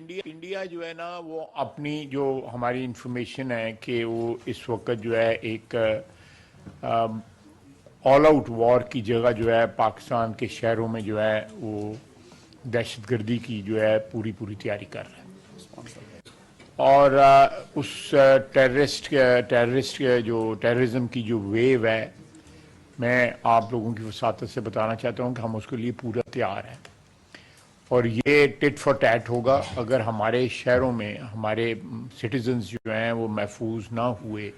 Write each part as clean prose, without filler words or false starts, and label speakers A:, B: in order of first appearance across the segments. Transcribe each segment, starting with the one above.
A: India जो है ना वो अपनी जो हमारी इंफॉर्मेशन है कि वो इस वक्त जो है एक ऑल आउट वॉर की जगह जो है पाकिस्तान के शहरों में जो है वो दहशतगर्दी की जो है पूरी तैयारी कर रहा है। और उस टेररिस्ट जो टेररिज्म की जो वेव है, मैं आप लोगों की वसातत से बताना चाहता हूँ कि हम उसके लिए पूरा तैयार हैं। और ये टिट फॉर टैट होगा अगर हमारे शहरों में हमारे सिटीजन्स जो हैं वो महफूज ना हुए,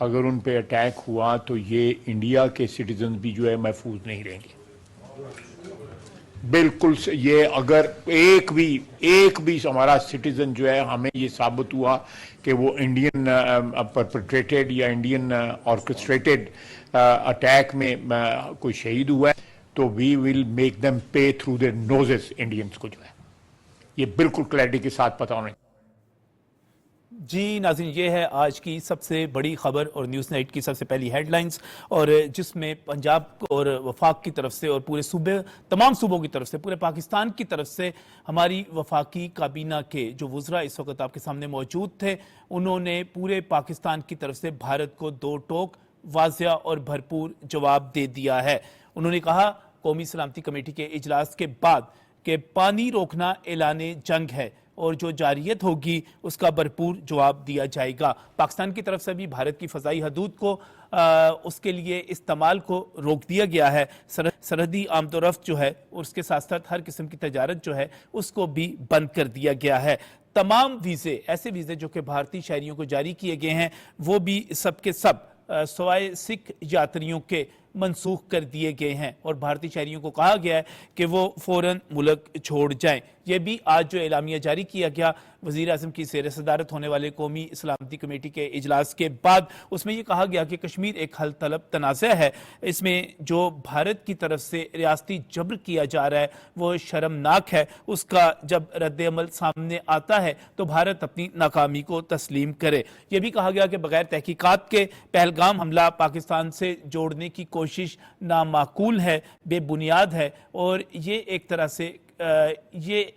A: अगर उन पे अटैक हुआ तो ये इंडिया के सिटीजन्स भी जो है महफूज नहीं रहेंगे। बिल्कुल ये अगर एक भी हमारा सिटीजन जो है हमें ये साबित हुआ कि वो इंडियन परपेट्रेटेड या इंडियन ऑर्केस्ट्रेटेड अटैक में कोई शहीद हुआ है तो वी विल मेक देम पे थ्रू देयर नोजेस। इंडियंस को जो है ये बिल्कुल क्लैरिटी के साथ पता होना।
B: जी नाज़रीन, ये है आज की सबसे बड़ी खबर और न्यूज़ नाइट की सबसे पहली हेडलाइंस, और जिसमें पंजाब और वफाक की तरफ से और पूरे सूबे तमाम सूबों की तरफ से पूरे पाकिस्तान की तरफ से हमारी वफाकी काबीना के जो वज़रा इस वक्त आपके सामने मौजूद थे, उन्होंने पूरे पाकिस्तान की तरफ से भारत को दो टोक वाज़िया और भरपूर जवाब दे दिया है। उन्होंने कहा कौमी सलामती कमेटी के इजलास के बाद कि पानी रोकना ऐलाने जंग है और जो जारियत होगी उसका भरपूर जवाब दिया जाएगा। पाकिस्तान की तरफ से भी भारत की फ़ज़ाई हदूद को उसके लिए इस्तेमाल को रोक दिया गया है। सरहदी आमदोरफ्त जो है और उसके साथ साथ हर किस्म की तजारत जो है उसको भी बंद कर दिया गया है। तमाम वीज़े, ऐसे वीज़े जो कि भारतीय शहरियों को जारी किए गए हैं, वो भी सब के सब सवाए सिख यात्रियों के मनसूख कर दिए गए हैं और भारतीय शहरियों को कहा गया है कि वो फ़ौरन मुल्क छोड़ जाएं। ये भी आज जो एलामिया जारी किया गया वज़ीर आज़म की ज़ेर सदारत होने वाले कौमी सलामती कमेटी के इजलास के बाद, उसमें ये कहा गया कि कश्मीर एक हल तलब तनाज़ा है। इसमें जो भारत की तरफ से रियासती जबर किया जा रहा है वो शर्मनाक है। उसका जब रद्द-ए-अमल सामने आता है तो भारत अपनी नाकामी को तस्लीम करे। यह भी कहा गया कि बगैर तहकीकात के पहलगाम हमला पाकिस्तान से जोड़ने की कोशिश नामाकूल है, बेबुनियाद है और ये एक तरह से ये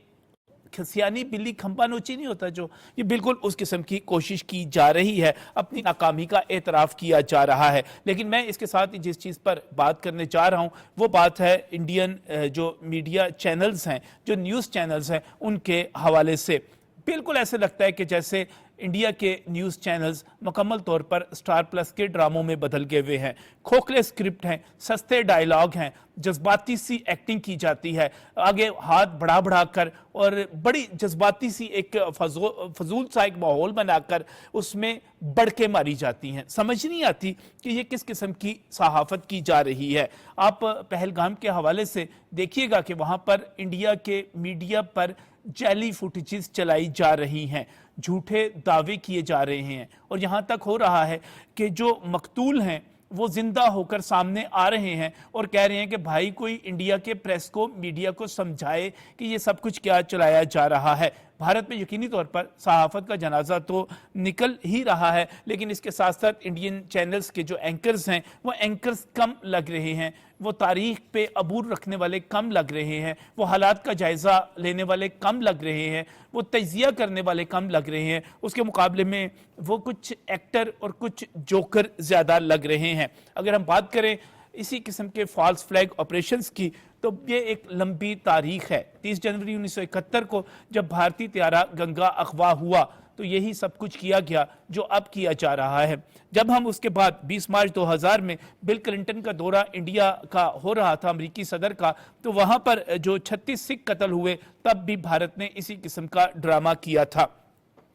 B: खसियानी बिल्ली खंपा नोची नहीं होता जो, ये बिल्कुल उस किस्म की कोशिश की जा रही है। अपनी नाकामी का एतराफ़ किया जा रहा है। लेकिन मैं इसके साथ ही जिस चीज़ पर बात करने जा रहा हूँ वो बात है इंडियन जो मीडिया चैनल्स हैं, जो न्यूज़ चैनल्स हैं, उनके हवाले से। बिल्कुल ऐसे लगता है कि जैसे इंडिया के न्यूज़ चैनल्स मुकम्मल तौर पर स्टार प्लस के ड्रामों में बदल गए हुए हैं। खोखले स्क्रिप्ट हैं, सस्ते डायलॉग हैं, जज्बाती सी एक्टिंग की जाती है, आगे हाथ बढ़ा कर और बड़ी जज्बाती सी एक फजूल सा एक माहौल बनाकर उसमें बढ़के मारी जाती हैं। समझ नहीं आती कि ये किस किस्म की सहाफ़त की जा रही है। आप पहलगाम के हवाले से देखिएगा कि वहाँ पर इंडिया के मीडिया पर जाली फुटेजेस चलाई जा रही हैं, झूठे दावे किए जा रहे हैं और यहाँ तक हो रहा है कि जो मकतूल हैं वो जिंदा होकर सामने आ रहे हैं और कह रहे हैं कि भाई कोई इंडिया के प्रेस को, मीडिया को समझाए कि ये सब कुछ क्या चलाया जा रहा है। भारत में यकीनी तौर पर सहाफ़त का जनाजा तो निकल ही रहा है, लेकिन इसके साथ साथ इंडियन चैनल्स के जो एंकर्स हैं वो एंकर्स कम लग रहे हैं, वो तारीख पे अबूर रखने वाले कम लग रहे हैं, वो हालात का जायज़ा लेने वाले कम लग रहे हैं, वो तजिया करने वाले कम लग रहे हैं। उसके मुकाबले में वो कुछ एक्टर और कुछ जोकर ज़्यादा लग रहे हैं। अगर हम बात करें इसी किस्म के फॉल्स फ्लैग ऑपरेशंस की तो ये एक लंबी तारीख है। 30 जनवरी 1971 को जब भारतीय त्यारा गंगा अगवा हुआ तो यही सब कुछ किया गया जो अब किया जा रहा है। जब हम उसके बाद 20 मार्च 2000 में बिल क्लिंटन का दौरा इंडिया का हो रहा था, अमेरिकी सदर का, तो वहाँ पर जो 36 सिख कत्ल हुए तब भी भारत ने इसी किस्म का ड्रामा किया था।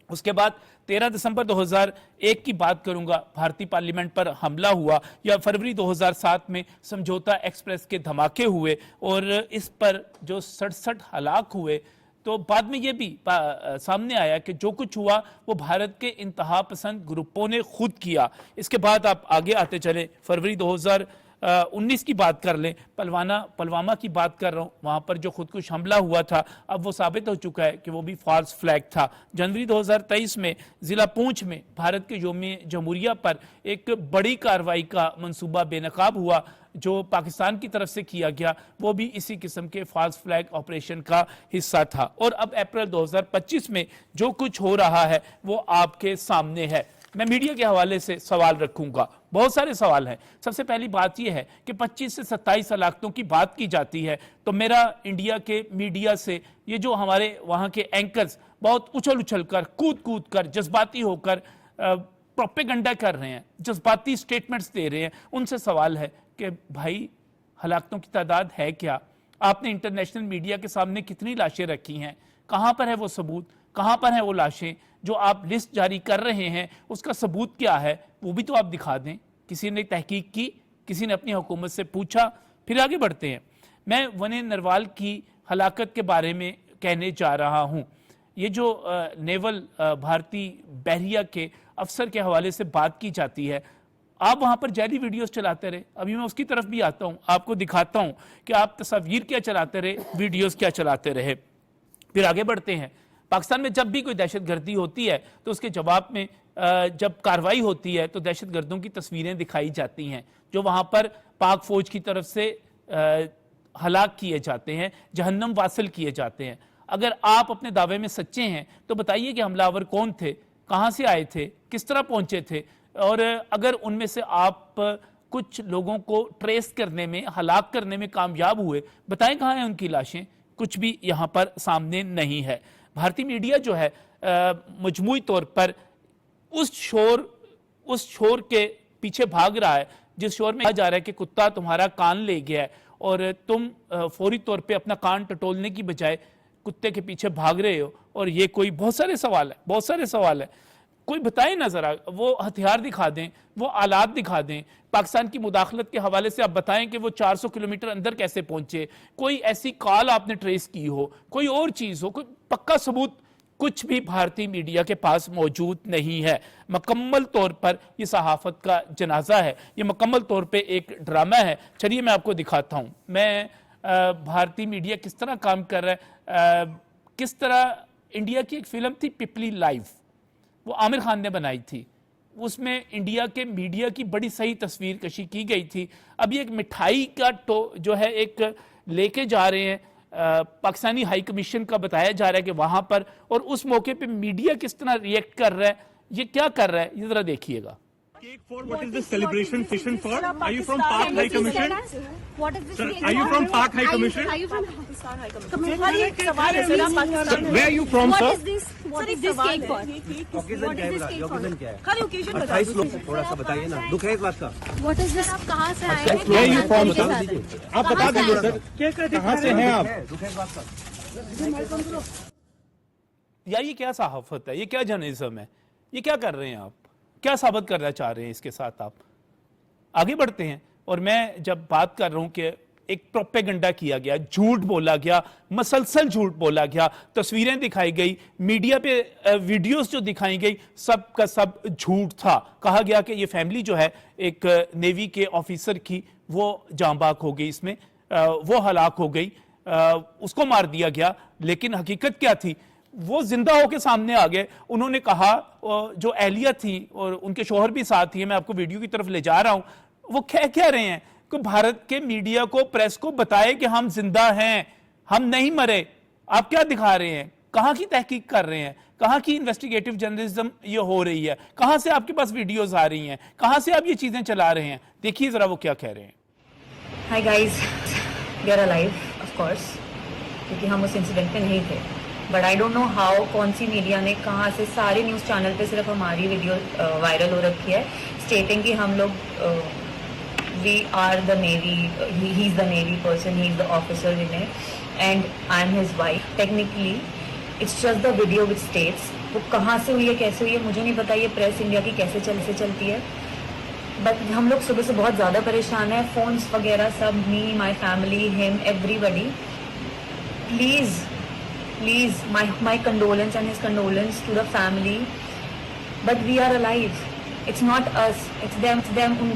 B: उसके बाद 13 दिसंबर 2001 की बात करूंगा, भारतीय पार्लियामेंट पर हमला हुआ, या फरवरी 2007 में समझौता एक्सप्रेस के धमाके हुए और इस पर जो 67 हलाक हुए। तो बाद में ये भी सामने आया कि जो कुछ हुआ वो भारत के इंतहा पसंद ग्रुपों ने खुद किया। इसके बाद आप आगे आते चले, फरवरी 2000 19 की बात कर लें, पुलवामा की बात कर रहा हूं, वहां पर जो खुदकुश हमला हुआ था अब वो साबित हो चुका है कि वो भी फॉल्स फ्लैग था। जनवरी 2023 में जिला पूंछ में भारत के यौम जमहूरिया पर एक बड़ी कार्रवाई का मंसूबा बेनकाब हुआ जो पाकिस्तान की तरफ से किया गया, वो भी इसी किस्म के फॉल्स फ्लैग ऑपरेशन का हिस्सा था। और अब अप्रैल 2025 में जो कुछ हो रहा है वो आपके सामने है। मैं मीडिया के हवाले से सवाल रखूंगा, बहुत सारे सवाल हैं। सबसे पहली बात यह है कि 25 से 27 हलाकतों की बात की जाती है तो मेरा इंडिया के मीडिया से ये जो हमारे वहां के एंकर्स बहुत उछल कर कूद कर जज्बाती होकर प्रोपेगेंडा कर रहे हैं, जज्बाती स्टेटमेंट्स दे रहे हैं, उनसे सवाल है कि भाई हलाकतों की तादाद है क्या? आपने इंटरनेशनल मीडिया के सामने कितनी लाशें रखी हैं? कहां पर है वो सबूत? कहां पर है वो लाशें? जो आप लिस्ट जारी कर रहे हैं उसका सबूत क्या है वो भी तो आप दिखा दें। किसी ने तहकीक की, किसी ने अपनी हुकूमत से पूछा, फिर आगे बढ़ते हैं। मैं वने नरवाल की हलाकत के बारे में कहने जा रहा हूं। ये जो नेवल भारतीय बहरिया के अफसर के हवाले से बात की जाती है, आप वहां पर जाली वीडियोस चलाते रहे। अभी मैं उसकी तरफ भी आता हूं, आपको दिखाता हूं कि आप तस्वीर क्या चलाते रहे, वीडियोस क्या चलाते रहे। फिर आगे बढ़ते हैं। पाकिस्तान में जब भी कोई दहशतगर्दी होती है तो उसके जवाब में जब कार्रवाई होती है तो दहशतगर्दों की तस्वीरें दिखाई जाती हैं जो वहां पर पाक फौज की तरफ से हलाक किए जाते हैं, जहन्नम वासिल किए जाते हैं। अगर आप अपने दावे में सच्चे हैं तो बताइए कि हमलावर कौन थे, कहां से आए थे, किस तरह पहुंचे थे, और अगर उनमें से आप कुछ लोगों को ट्रेस करने में, हलाक करने में कामयाब हुए, बताएं कहां हैं उनकी लाशें? कुछ भी यहां पर सामने नहीं है। भारतीय मीडिया जो है मजमूई तौर पर उस शोर के पीछे भाग रहा है जिस शोर में कहा जा रहा है कि कुत्ता तुम्हारा कान ले गया है और तुम फौरी तौर पे अपना कान टटोलने की बजाय कुत्ते के पीछे भाग रहे हो। और ये कोई बहुत सारे सवाल है। कोई बताए ना जरा, वो हथियार दिखा दें, वो आलात दिखा दें। पाकिस्तान की मुदाखलत के हवाले से आप बताएं कि वो 400 किलोमीटर अंदर कैसे पहुंचे, कोई ऐसी कॉल आपने ट्रेस की हो, कोई और चीज हो, कोई पक्का सबूत कुछ भी भारतीय मीडिया के पास मौजूद नहीं है। मुकम्मल तौर पर यह सहाफत का जनाजा है, ये मुकम्मल तौर पे एक ड्रामा है। चलिए मैं आपको दिखाता हूं मैं भारतीय मीडिया किस तरह काम कर रहा है। किस तरह इंडिया की एक फिल्म थी पिपली लाइव, वो आमिर खान ने बनाई थी, उसमें इंडिया के मीडिया की बड़ी सही तस्वीर कशी की गई थी। अभी एक मिठाई का जो है एक लेके जा रहे हैं पाकिस्तानी हाई कमीशन का, बताया जा रहा है कि वहां पर, और उस मौके पे मीडिया किस तरह रिएक्ट कर रहा है, ये क्या कर रहा है, ये जरा देखिएगा।
C: Cake for what is this celebration session for? Are you from Pak High Commission?
D: What is this?
C: Sir, are you from Pak High Commission?
D: Are you from Pakistan High Commission? हमारी एक सवाल है sir, Pakistan
C: Where are you from, sir?
D: What is this? What is this cake for?
E: Occasion क्या है? Occasion क्या है?
D: खाली occasion
E: 28 लोग, थोड़ा सा बताइए ना, दुख है इस बात का?
D: What is this? आप कहाँ से आए हैं?
C: Where are you from, sir?
D: Sir?
C: आप बता दीजिए सर, कहाँ से हैं आप?
E: दुख है इस बात का?
B: यार ये क्या सहाफत है, ये क्या जर्नलिज्म है, ये क्या कर रहे हैं आप, क्या साबित करना चाह रहे हैं इसके साथ? आप आगे बढ़ते हैं। और मैं जब बात कर रहा हूं कि एक प्रोपेगेंडा किया गया, झूठ बोला गया, मसलसल झूठ बोला गया, तस्वीरें दिखाई गई, मीडिया पे वीडियोस जो दिखाई गई, सब का सब झूठ था। कहा गया कि ये फैमिली जो है एक नेवी के ऑफिसर की, वो जांबाक हो गई, इसमें वो हलाक हो गई, उसको मार दिया गया। लेकिन हकीकत क्या थी? वो जिंदा होकर सामने आ गए। उन्होंने कहा, जो अहलिया थी और उनके शोहर भी साथ ही, मैं आपको वीडियो की तरफ ले जा रहा हूं, वो कह रहे हैं कि भारत के मीडिया को, प्रेस को बताए कि हम जिंदा हैं, हम नहीं मरे। आप क्या दिखा रहे हैं? कहां की तहकीक कर रहे हैं? कहां की इन्वेस्टिगेटिव जर्नलिज्म ये हो रही है? कहां से आपके पास वीडियोस आ रही हैं? कहां से आप ये चीजें चला रहे हैं? देखिए जरा वो क्या कह रहे हैं।
F: Hi guys, we are alive of course, क्योंकि हम उस इंसिडेंट में नहीं थे। But I don't know how, कौन सी मीडिया ने, कहाँ से, सारे न्यूज़ चैनल पे सिर्फ हमारी वीडियो वायरल हो रखी है, स्टेटिंग कि हम लोग we are the navy, he is the navy person, he is the officer in it and I am his wife. Technically it's just the video which states. वो कहाँ से हुई है, कैसे हुई है, मुझे नहीं पता। ये प्रेस इंडिया की कैसे चलती है। बट हम लोग सुबह से बहुत ज़्यादा परेशान हैं, फ़ोन्स वगैरह सब, me, my family, him, everybody. Please, my condolence and his condolence to the family. But we are alive. It's not us, it's them.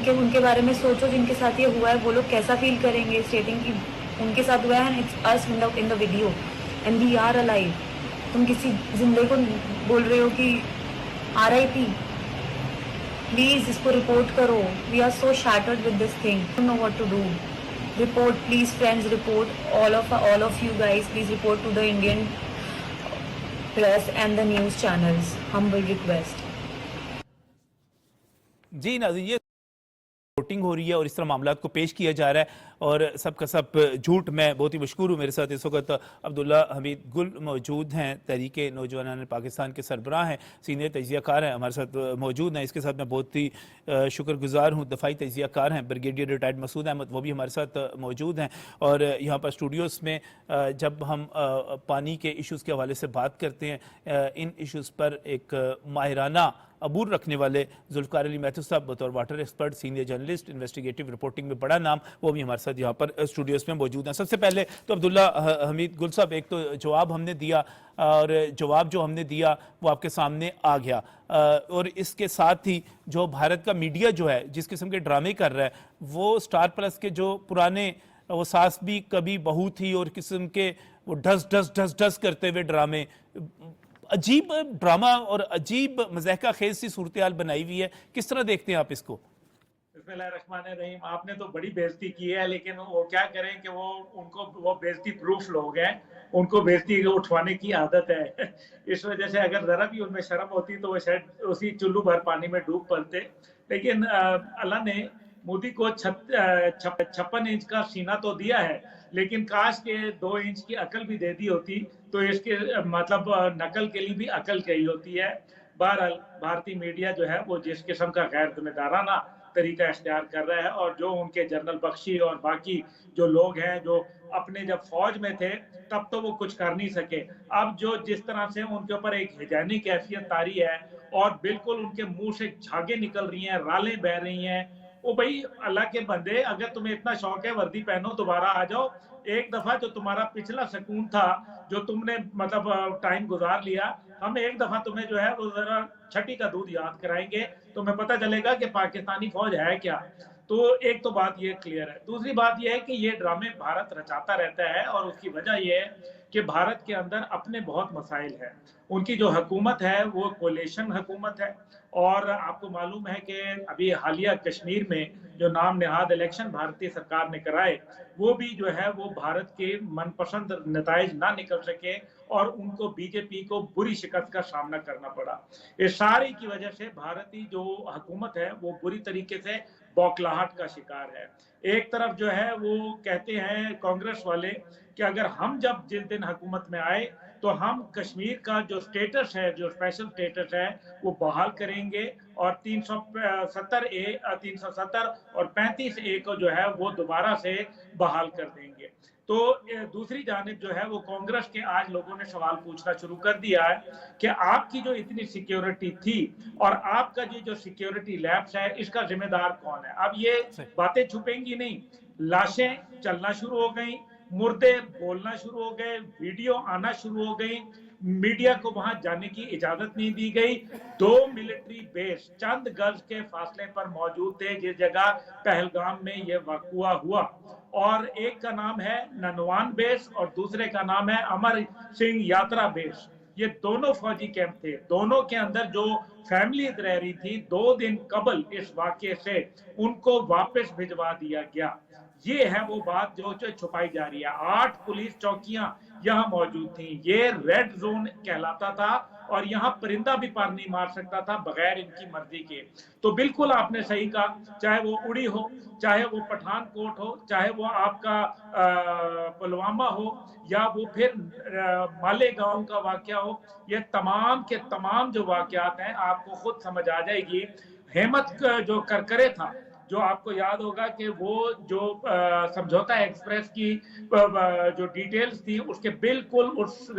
F: उनके बारे में सोचो जिनके साथ ये हुआ है, वो लोग कैसा फील करेंगे स्टेटिंग कि उनके साथ हुआ है, and it's us in the video and we are alive. तुम किसी जिंदे को बोल रहे हो कि RIP. प्लीज इसको रिपोर्ट करो. We are so shattered with this thing. Don't know what to do. Report, please, friends, report. All of you guys, please report to the Indian press and the news channels. Humble request.
B: जी नाज़रीन, ये voting हो रही है और इस तरह मामलात को पेश किया जा रहा है और सब का सब झूठ. मैं बहुत ही मशकूर हूँ. मेरे साथ इस वक्त अब्दुल्ला हमीद गुल मौजूद हैं, तहरीक नौजवान पाकिस्तान के सरबराह हैं, सीनियर तजियाकार हैं, हमारे साथ मौजूद हैं. इसके साथ मैं बहुत ही शुक्रगुजार हूँ, दफाई तजियाकार हैं, ब्रिगेडियर रिटायर्ड मसूद अहमद, वो भी हमारे साथ मौजूद हैं. और यहाँ पर स्टूडियोज़ में जब हम पानी के इशूज़ के हवाले से बात करते हैं, इन इशूज़ पर एक माहिराना अबूर रखने वाले जुल्फ़िकार अली महतू साहब बतौर water expert, senior journalist, investigative reporting में बड़ा नाम, वो भी हमारे साथ यहाँ पर स्टूडियोज़ में मौजूद हैं. सबसे पहले तो अब्दुल्ला हमीद गुल साहब, एक तो जवाब हमने दिया और जवाब जो हमने दिया वो आपके सामने आ गया, और इसके साथ ही जो भारत का मीडिया जो है जिस किस्म के ड्रामे कर रहा है, वो स्टार प्लस के जो पुराने वो सास भी कभी बहू थी और किस्म के वो ढस ढस ढस ढस करते हुए ड्रामे, अजीब ड्रामा और अजीब मज़ाहिका खेज सी सूरत हाल बनाई हुई है. किस तरह देखते हैं आप इसको?
G: बिस्मिल्लाहिर्रहमानिर्रहीम. आपने तो बड़ी बेइज्जती की है, लेकिन वो क्या करें कि वो बेइज्जती प्रूफ लोग हैं, उनको बेइज्जती उठवाने की आदत है. इस वजह से अगर जरा भी उनमें शर्म होती तो वो शायद उसी चुल्लू भर पानी में डूब पड़ते. लेकिन अल्लाह ने मोदी को 56 इंच का सीना तो दिया है, लेकिन काश के 2 इंच की अकल भी दे दी होती तो इसके मतलब नकल के लिए भी अकल चाहिए होती है. बहरहाल भारतीय मीडिया जो है वो जिस किस्म का गैर जिम्मेदाराना तरीका इख्तियार कर रहा है, और जो उनके जनरल बख्शी और बाकी जो लोग हैं जो अपने जब फौज में थे तब तो वो कुछ कर नहीं सके, अब जो जिस तरह से उनके ऊपर एक हिजानी कैफियत तारी है और बिल्कुल उनके मुंह से झागे निकल रही हैं, रालें बह रही हैं. ओ भाई अल्लाह के बंदे, अगर तुम्हें इतना शौक है वर्दी पहनो, दोबारा आ जाओ. एक दफा जो तुम्हारा पिछला सुकून था, जो तुमने मतलब टाइम गुजार लिया, हम एक दफा तुम्हें जो है वो जरा छठी का दूध याद कराएंगे, तुम्हें पता चलेगा कि पाकिस्तानी फौज है क्या. तो एक तो बात ये क्लियर है. दूसरी बात ये है कि ये ड्रामे भारत रचाता रहता है और उसकी वजह ये है कि भारत के अंदर अपने बहुत मसाइल हैं. उनकी जो हुकूमत है वो कोलेशन हुकूमत है, और आपको मालूम है कि अभी हालिया कश्मीर में जो नाम निहाद इलेक्शन भारतीय सरकार ने कराए, वो भी जो है वो भारत के मनपसंद नताइज ना निकल सके और उनको बीजेपी को बुरी शिकस्त का सामना करना पड़ा. इस सारी की वजह से भारतीय जो हुकूमत है वो बुरी तरीके से बौखलाहट का शिकार है. एक तरफ जो है वो कहते हैं कांग्रेस वाले कि अगर हम जब जिस दिन हुकूमत में आए तो हम कश्मीर का जो स्टेटस है, जो स्पेशल स्टेटस है, वो बहाल करेंगे और 370 और 35A को जो है वो दोबारा से बहाल कर देंगे. तो दूसरी जानिब जो है वो कांग्रेस के आज लोगों ने सवाल पूछना शुरू कर दिया है कि आपकी जो इतनी सिक्योरिटी थी और आपका जो सिक्योरिटी लैब्स है, इसका जिम्मेदार कौन है. अब ये बातें छुपेंगी नहीं, लाशें चलना शुरू हो गई, मुर्दे बोलना शुरू हो गए, वीडियो आना शुरू हो गई, मीडिया को वहां जाने की इजाजत नहीं दी गई. 2 मिलिट्री बेस चंद गज के फासले पर मौजूद थे जिस जगह पहलगाम में ये वाक़या हुआ, और एक का नाम है ननवान बेस और दूसरे का नाम है अमर सिंह यात्रा बेस. ये दोनों फौजी कैंप थे. दोनों के अंदर जो फैमिली रह रही थी 2 दिन कबल इस वाक़े से उनको वापस भिजवा दिया गया. ये है वो बात जो छुपाई जा रही है. 8 पुलिस चौकियां यहाँ मौजूद थी. ये रेड जोन कहलाता था और यहाँ परिंदा भी पार नहीं मार सकता था बगैर इनकी मर्जी के. तो बिल्कुल आपने सही कहा, चाहे वो उड़ी हो, चाहे वो पठानकोट हो, चाहे वो आपका पुलवामा हो, या वो फिर मालेगांव का वाकया हो, ये तमाम के तमाम जो वाकयात हैं आपको खुद समझ आ जाएगी. हेमत जो करकरे था جو آپ کو یاد ہوگا کہ وہ جو سمجھوتا ایکسپریس کی جو ڈیٹیلز تھی اس کے بالکل اس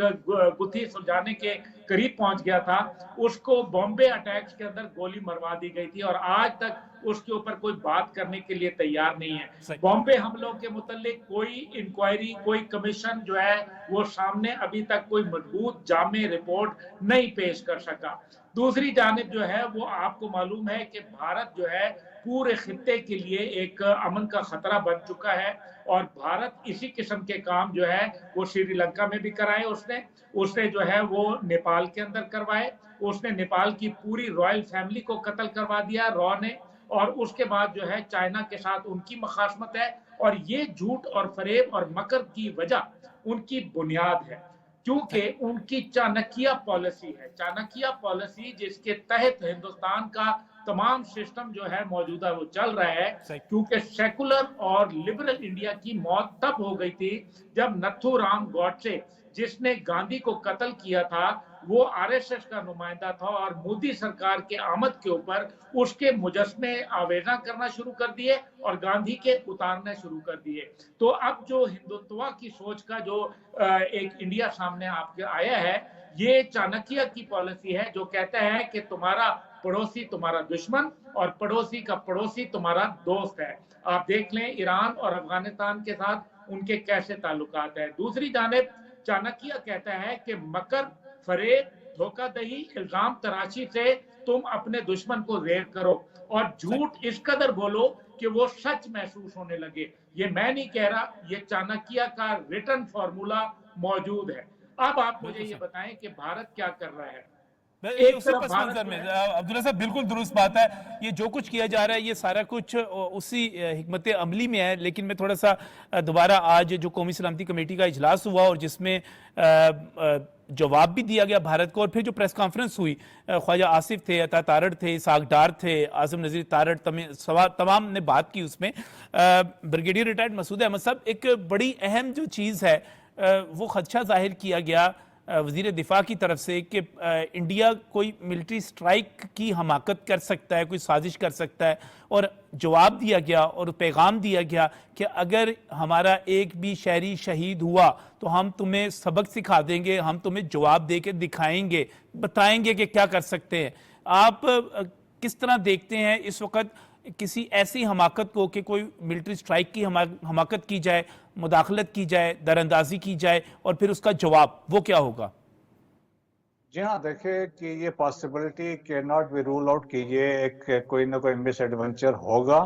G: گتھی سلجھانے کے قریب پہنچ گیا تھا، اس کو بامبے اٹیکس کے اندر گولی مروا دی گئی تھی اور آج تک اس کے اوپر کوئی بات کرنے کے لیے تیار نہیں ہے۔ بامبے حملوں کے متعلق کوئی انکوائری، کوئی کمیشن جو ہے وہ سامنے ابھی تک کوئی مضبوط جامع رپورٹ نہیں پیش کر سکا۔ دوسری جانب جو ہے وہ آپ کو معلوم ہے کہ بھارت جو ہے پورے خطے کے لیے ایک امن کا خطرہ بن چکا ہے اور بھارت اسی قسم کے کام جو ہے وہ سری لنکا میں بھی کرائے، اس نے جو ہے وہ نیپال کے اندر کروائے، اس نے نیپال کی پوری رائل فیملی کو قتل کروا دیا را نے، اور اس کے بعد جو ہے چائنا کے ساتھ ان کی مخاصمت ہے، اور یہ جھوٹ اور فریب اور مکر کی وجہ ان کی بنیاد ہے کیونکہ ان کی چانکیہ پالیسی ہے، چانکیہ پالیسی جس کے تحت ہندوستان کا تمام سسٹم جو ہے موجودہ وہ چل رہا ہے، کیونکہ سیکولر اور لبرل انڈیا کی موت تب ہو گئی تھی جب نتھو رام گوڈسے جس نے گاندھی کو قتل کیا تھا وہ آر ایس ایس کا نمائندہ تھا اور مودی سرکار کے آمد کے اوپر اس کے مجسمے آویزاں کرنا شروع کر دیے اور گاندھی کے اتارنے شروع کر دیے۔ تو اب جو ہندوتوا کی سوچ کا جو ایک انڈیا سامنے آپ کے آیا ہے، یہ چانکیہ کی پالیسی ہے جو کہتا ہے کہ تمہارا پڑوسی تمہارا دشمن اور پڑوسی کا پڑوسی تمہارا دوست ہے۔ آپ دیکھ لیں ایران اور افغانستان کے ساتھ ان کے کیسے تعلقات ہیں۔ دوسری جانب چانکیہ کہتا ہے کہ مکر، فریب، دھوکہ دہی، الزام تراشی سے تم اپنے دشمن کو زیر کرو اور جھوٹ اس قدر بولو کہ وہ سچ محسوس ہونے لگے۔ یہ میں نہیں کہہ رہا، یہ چانکیہ کا ریٹن فارمولا موجود ہے۔ اب آپ مجھے یہ بتائیں کہ بھارت کیا کر رہا ہے۔
B: اسی پس منظر میں عبداللہ صاحب بالکل درست بات ہے، یہ جو کچھ کیا جا رہا ہے یہ سارا کچھ اسی حکمت عملی میں ہے، لیکن میں تھوڑا سا دوبارہ آج جو قومی سلامتی کمیٹی کا اجلاس ہوا اور جس میں جواب بھی دیا گیا بھارت کو، اور پھر جو پریس کانفرنس ہوئی، خواجہ آصف تھے، عطا تارڑ تھے، اسحاق ڈار تھے، اعظم نذیر تارڑ، تمام نے بات کی۔ اس میں بریگیڈیئر ریٹائرڈ مسعود احمد صاحب، ایک بڑی اہم جو چیز ہے وہ خدشہ ظاہر کیا گیا وزیر دفاع کی طرف سے کہ انڈیا کوئی ملٹری سٹرائک کی حماقت کر سکتا ہے، کوئی سازش کر سکتا ہے، اور جواب دیا گیا اور پیغام دیا گیا کہ اگر ہمارا ایک بھی شہری شہید ہوا تو ہم تمہیں سبق سکھا دیں گے، ہم تمہیں جواب دے کے دکھائیں گے، بتائیں گے کہ کیا کر سکتے ہیں۔ آپ کس طرح دیکھتے ہیں اس وقت کسی ایسی حماقت کو کہ کوئی ملٹری سٹرائک کی حماقت کی جائے، مداخلت کی جائے، دراندازی کی جائے، اور پھر اس کا جواب وہ کیا ہوگا؟
H: جی ہاں، دیکھیں کہ یہ پاسبلٹی کی ناٹ بی رول آؤٹ کہ یہ ایک کوئی نہ کوئی مس ایڈونچر ہوگا،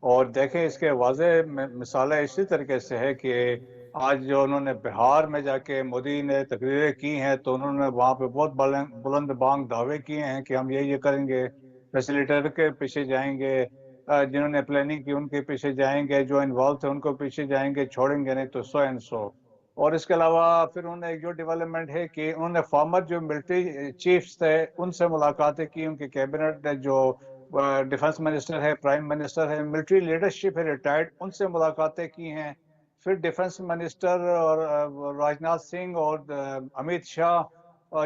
H: اور دیکھیں اس کے واضح مثالیں اسی طریقے سے ہے کہ آج جو انہوں نے بہار میں جا کے مودی نے تقریریں کی ہیں تو انہوں نے وہاں پہ بہت بلند بانگ دعوے کیے ہیں کہ ہم یہ کریں گے، فیسیلیٹر کے پیچھے جائیں گے، جنہوں نے پلاننگ کی ان کے پیچھے جائیں گے، جو انوالو تھے ان کو پیچھے جائیں گے، چھوڑیں گے نہیں تو سو اینڈ سو۔ اور اس کے علاوہ پھر انہوں نے ایک جو ڈیولپمنٹ ہے کہ انہوں نے فارمر جو ملٹری چیفز تھے ان سے ملاقاتیں کی، ان کے کیبنٹ جو ڈیفنس منسٹر ہے، پرائم منسٹر ہے، ملٹری لیڈرشپ ہے ریٹائرڈ، ان سے ملاقاتیں کی ہیں۔ پھر ڈیفنس منسٹر اور راجناتھ سنگھ اور امیت شاہ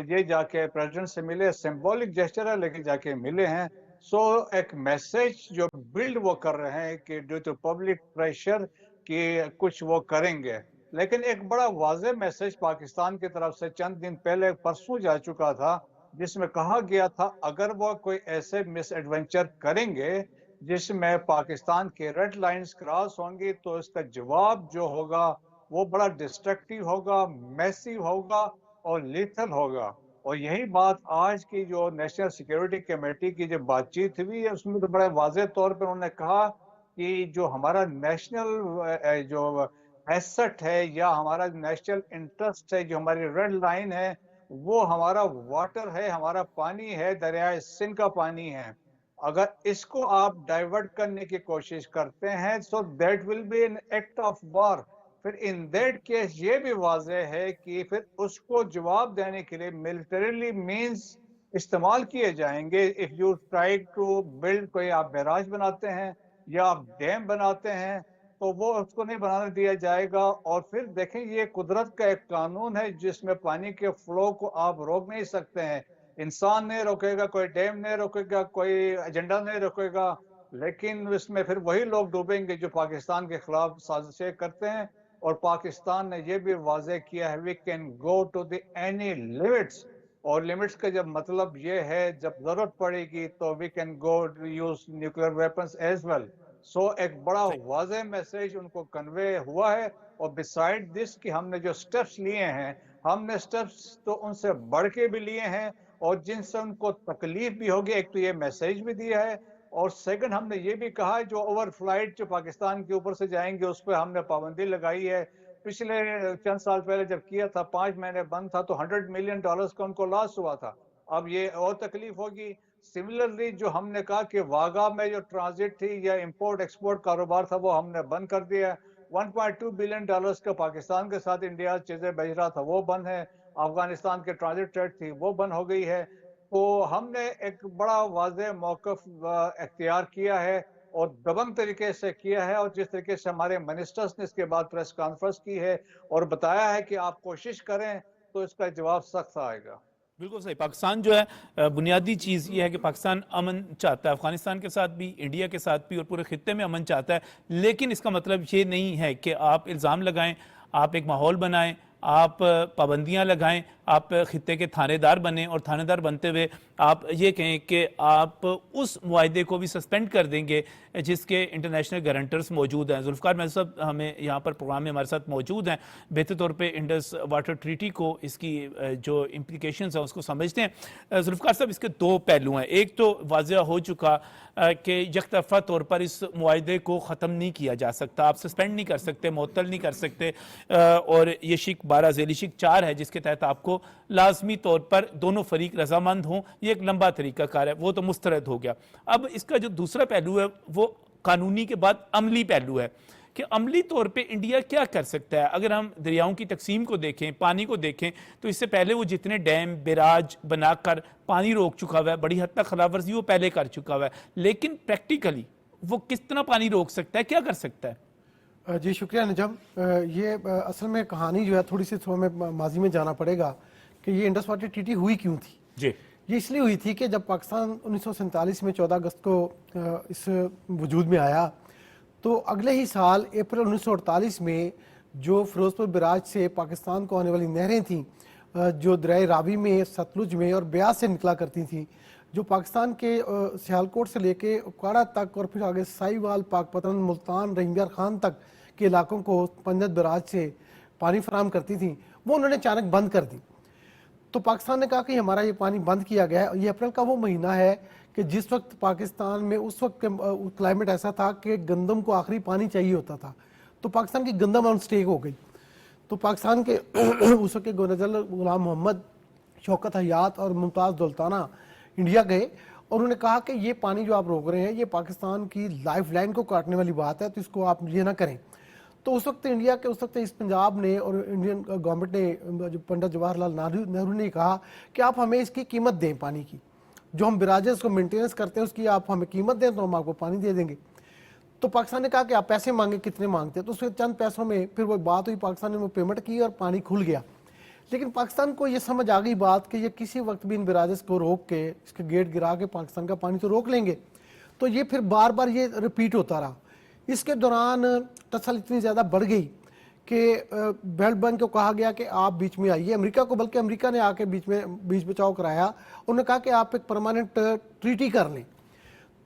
H: یہ جا کے پریزیڈنٹ سے ملے، سمبولک جیسچر ہے لیکن جا کے ملے ہیں۔ سو ایک میسج جو بلڈ وہ کر رہے ہیں کہ ڈیو ٹو پبلک پریشر کہ کچھ وہ کریں گے، لیکن ایک بڑا واضح میسج پاکستان کی طرف سے چند دن پہلے پرسوں جا چکا تھا جس میں کہا گیا تھا اگر وہ کوئی ایسے مس ایڈونچر کریں گے جس میں پاکستان کے ریڈ لائنز کراس ہوں گی تو اس کا جواب جو ہوگا وہ بڑا ڈسٹرکٹیو ہوگا، میسیو ہوگا اور لیتھل ہوگا۔ اور یہی بات آج کی جو نیشنل سیکیورٹی کمیٹی کی جو بات چیت ہوئی ہے اس میں تو بڑے واضح طور پر انہوں نے کہا کہ جو ہمارا نیشنل جو ایسٹ ہے یا ہمارا نیشنل انٹرسٹ ہے، جو ہماری ریڈ لائن ہے، وہ ہمارا واٹر ہے، ہمارا پانی ہے، دریائے سندھ کا پانی ہے۔ اگر اس کو آپ ڈائیورٹ کرنے کی کوشش کرتے ہیں so that will be an act of war۔ پھر in that case یہ بھی واضح ہے کہ پھر اس کو جواب دینے کے لیے militarily means استعمال کیے جائیں گے۔ if you try to build کوئی آپ بیراج بناتے ہیں یا آپ ڈیم بناتے ہیں تو وہ اس کو نہیں بنانے دیا جائے گا۔ اور پھر دیکھیں یہ قدرت کا ایک قانون ہے جس میں پانی کے فلو کو آپ روک نہیں سکتے ہیں، انسان نہیں روکے گا، کوئی ڈیم نہیں روکے گا، کوئی ایجنڈا نہیں روکے گا۔ لیکن اس میں پھر وہی لوگ ڈوبیں گے جو پاکستان کے خلاف سازشیں کرتے ہیں. اور پاکستان نے یہ بھی واضح کیا ہے we can go to the any limits, اور لمٹس کا جب مطلب یہ ہے جب ضرورت پڑے گی تو we can go use nuclear weapons as well. So ایک بڑا واضح میسج ان کو کنوے ہوا ہے. اور بسائڈ دس کہ ہم نے جو سٹیپس لیے ہیں, ہم نے سٹیپس تو ان سے بڑھ کے بھی لیے ہیں اور جن سے ان کو تکلیف بھی ہوگی. ایک تو یہ میسج بھی دیا ہے, اور سیکنڈ ہم نے یہ بھی کہا جو اوور فلائٹ جو پاکستان کے اوپر سے جائیں گے اس پہ ہم نے پابندی لگائی ہے. پچھلے چند سال پہلے جب کیا تھا 5 مہینے بند تھا تو $100 ملین کا ان کو لاس ہوا تھا. اب یہ اور تکلیف ہوگی. سملرلی جو ہم نے کہا کہ واگا میں جو ٹرانزٹ تھی یا امپورٹ ایکسپورٹ کاروبار تھا وہ ہم نے بند کر دیا. $1.2 بلین کا پاکستان کے ساتھ انڈیا چیزیں بھیج رہا تھا وہ بند ہے. افغانستان کے ٹرانزٹ ٹریڈ تھی وہ بند ہو گئی ہے. تو ہم نے ایک بڑا واضح موقف اختیار کیا ہے اور دبنگ طریقے سے کیا ہے, اور جس طریقے سے ہمارے منسٹرز نے اس کے بعد پریس کانفرنس کی ہے اور بتایا ہے کہ آپ کوشش کریں تو اس کا جواب سخت آئے گا.
B: بالکل صحیح. پاکستان جو ہے بنیادی چیز یہ ہے کہ پاکستان امن چاہتا ہے, افغانستان کے ساتھ بھی, انڈیا کے ساتھ بھی, اور پورے خطے میں امن چاہتا ہے. لیکن اس کا مطلب یہ نہیں ہے کہ آپ الزام لگائیں, آپ ایک ماحول بنائیں, آپ پابندیاں لگائیں, آپ خطے کے تھانے دار بنیں اور تھانے دار بنتے ہوئے آپ یہ کہیں کہ آپ اس معاہدے کو بھی سسپینڈ کر دیں گے جس کے انٹرنیشنل گارنٹرز موجود ہیں. ذوالفقار محمد صاحب ہمیں یہاں پر پروگرام میں ہمارے ساتھ موجود ہیں, بہتر طور پہ انڈس واٹر ٹریٹی کو, اس کی جو امپلیکیشنز ہیں اس کو سمجھتے ہیں. ذوالفقار صاحب اس کے دو پہلو ہیں. ایک تو واضح ہو چکا کہ یک طرفہ طور پر اس معاہدے کو ختم نہیں کیا جا سکتا, آپ سسپینڈ نہیں کر سکتے, معطل نہیں کر سکتے, اور یہ شک 12 ذیلی شک 4 ہے جس کے تحت آپ کو لازمی طور پر دونوں فریق رضامند ہوں. یہ ایک لمبا طریقہ کار ہے, وہ تو مسترد ہو گیا. اب اس کا جو دوسرا پہلو ہے وہ قانونی کے بعد عملی پہلو ہے کہ عملی طور پہ انڈیا کیا کر سکتا ہے. اگر ہم دریاؤں کی تقسیم کو دیکھیں, پانی کو دیکھیں, تو اس سے پہلے وہ جتنے ڈیم بیراج بنا کر پانی روک چکا ہوا ہے, بڑی حد تک خلاف ورزی وہ پہلے کر چکا ہوا ہے, لیکن پریکٹیکلی وہ کس طرح پانی روک سکتا ہے, کیا کر سکتا ہے؟
I: جی شکریہ نجم. یہ اصل میں کہانی جو ہے تھوڑی سی ہمیں ماضی میں جانا پڑے گا کہ یہ انڈس واٹر ٹریٹی ہوئی کیوں تھی.
B: جی,
I: یہ اس لیے ہوئی تھی کہ جب پاکستان 1947 میں 14 اگست کو اس وجود میں آیا تو اگلے ہی سال اپریل 1948 میں جو فیروز پور بیراج سے پاکستان کو آنے والی نہریں تھیں جو دریائے راوی میں, ستلج میں اور بیاس سے نکلا کرتی تھیں, جو پاکستان کے سیالکوٹ سے لے کے اکاڑا تک اور پھر آگے سائی وال, پاک پتن, ملتان, رحیم یار خان تک کے علاقوں کو پنجت بیراج سے پانی فراہم کرتی تھیں, وہ انہوں نے اچانک بند کر دی. تو پاکستان نے کہا کہ ہمارا یہ پانی بند کیا گیا ہے. یہ اپریل کا وہ مہینہ ہے کہ جس وقت پاکستان میں اس وقت کلائمیٹ ایسا تھا کہ گندم کو آخری پانی چاہیے ہوتا تھا, تو پاکستان کی گندم آن سٹیک ہو گئی. تو پاکستان کے اس وقت کے گورنر جنرل غلام محمد, شوکت حیات اور ممتاز دولتانہ انڈیا گئے اور انہوں نے کہا کہ یہ پانی جو آپ روک رہے ہیں یہ پاکستان کی لائف لائن کو کاٹنے والی بات ہے, تو اس کو آپ یہ نہ کریں. تو اس وقت انڈیا کے اس وقت اس پنجاب نے اور انڈین گورنمنٹ نے, جو پنڈت جواہر لال نہرو نے کہا کہ آپ ہمیں اس کی قیمت دیں, پانی کی جو ہم براجز کو مینٹیننس کرتے ہیں اس کی آپ ہمیں قیمت دیں تو ہم آپ کو پانی دے دیں گے. تو پاکستان نے کہا کہ آپ پیسے مانگیں, کتنے مانگتے ہیں, تو اس کے چند پیسوں میں پھر وہ بات ہوئی, پاکستان نے وہ پیمنٹ کی اور پانی کھل گیا. لیکن پاکستان کو یہ سمجھ آ گئی بات کہ یہ کسی وقت بھی ان براجز کو روک کے اس کے گیٹ گرا کے پاکستان کا پانی تو روک لیں گے. تو یہ پھر بار بار یہ ریپیٹ ہوتا رہا. اس کے دوران ٹسل اتنی زیادہ بڑھ گئی کہ بیلٹ بینک کو کہا گیا کہ آپ بیچ میں آئیے, امریکہ کو, بلکہ امریکہ نے آ کے بیچ بچاؤ کرایا. انہوں نے کہا کہ آپ ایک پرماننٹ ٹریٹی کر لیں.